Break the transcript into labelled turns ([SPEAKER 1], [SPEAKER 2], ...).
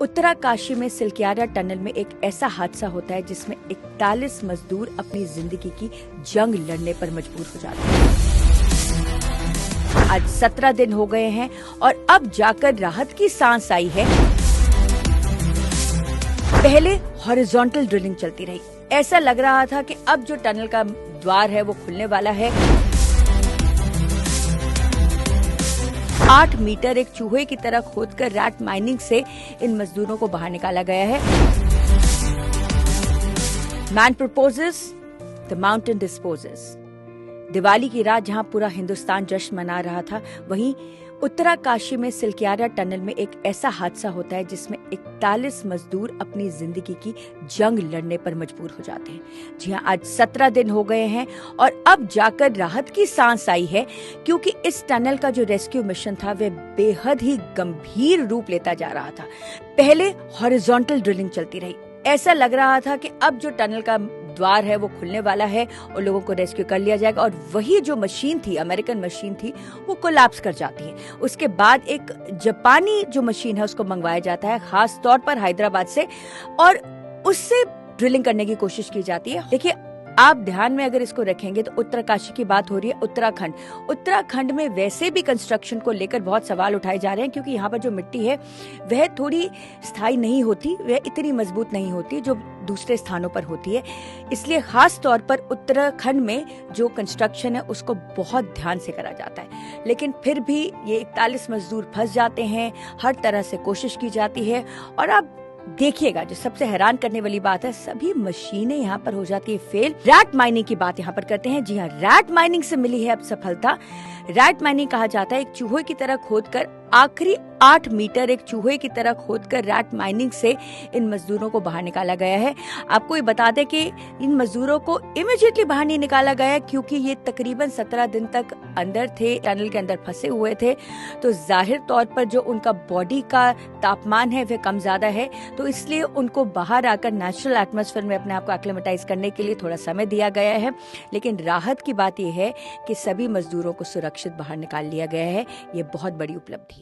[SPEAKER 1] उत्तराकाशी में सिलक्यारा टनल में एक ऐसा हादसा होता है जिसमें 41 मजदूर अपनी जिंदगी की जंग लड़ने पर मजबूर हो जाते हैं। आज 17 दिन हो गए हैं और अब जाकर राहत की सांस आई है। पहले हॉरिजॉन्टल ड्रिलिंग चलती रही, ऐसा लग रहा था कि अब जो टनल का द्वार है वो खुलने वाला है। 8 मीटर एक चूहे की तरह खोदकर रैट माइनिंग से इन मजदूरों को बाहर निकाला गया है। Man proposes, the mountain dispossess. Diwali की रात जहां पूरा हिंदुस्तान जश्न मना रहा था, वहीं उत्तराकाशी में सिलक्यारा टनल में एक ऐसा हादसा होता है जिसमें 41 मजदूर अपनी जिंदगी की जंग लड़ने पर मजबूर हो जाते हैं। जी हां, आज 17 दिन हो गए हैं और अब जाकर राहत की सांस आई है, क्योंकि इस टनल का जो रेस्क्यू मिशन था वह बेहद ही गंभीर रूप लेता जा रहा था। पहले हॉरिजॉन्टल ड्रिलिंग चलती रही, ऐसा लग रहा था कि अब जो टनल का द्वार है वो खुलने वाला है और लोगों को रेस्क्यू कर लिया जाएगा, और वही जो मशीन थी, अमेरिकन मशीन थी, वो कोलैप्स कर जाती है। उसके बाद एक जापानी जो मशीन है उसको मंगवाया जाता है, खास तौर पर हैदराबाद से, और उससे ड्रिलिंग करने की कोशिश की जाती है। देखिए, आप ध्यान में अगर इसको रखेंगे तो उत्तराकाशी की बात हो रही है। उत्तराखंड में वैसे भी कंस्ट्रक्शन को लेकर बहुत सवाल उठाए जा रहे हैं, क्योंकि यहाँ पर जो मिट्टी है वह थोड़ी स्थायी नहीं होती, वह इतनी मजबूत नहीं होती जो दूसरे स्थानों पर होती है। इसलिए खास तौर पर उत्तराखंड में जो कंस्ट्रक्शन है उसको बहुत ध्यान से करा जाता है। लेकिन फिर भी ये 41 मजदूर फंस जाते हैं, हर तरह से कोशिश की जाती है। और आप देखिएगा, जो सबसे हैरान करने वाली बात है, सभी मशीनें यहाँ पर हो जाती है फेल। रैट माइनिंग की बात यहाँ पर करते हैं। जी हाँ, रैट माइनिंग से मिली है अब सफलता। रैट माइनिंग कहा जाता है एक चूहे की तरह खोदकर, आखिरी 8 मीटर एक चूहे की तरह खोदकर रैट माइनिंग से इन मजदूरों को बाहर निकाला गया है। आपको ये बता दें कि इन मजदूरों को इमीडिएटली बाहर नहीं निकाला गया है, क्योंकि ये तकरीबन 17 दिन तक अंदर थे, टनल के अंदर फंसे हुए थे। तो जाहिर तौर पर जो उनका बॉडी का तापमान है वह कम ज्यादा है, तो इसलिए उनको बाहर आकर नेचुरल एटमॉस्फेयर में अपने आप को एक्लिमेटाइज करने के लिए थोड़ा समय दिया गया है। लेकिन राहत की बात यह है कि सभी मजदूरों को सुरक्षित बाहर निकाल लिया गया है। ये बहुत बड़ी उपलब्धि है।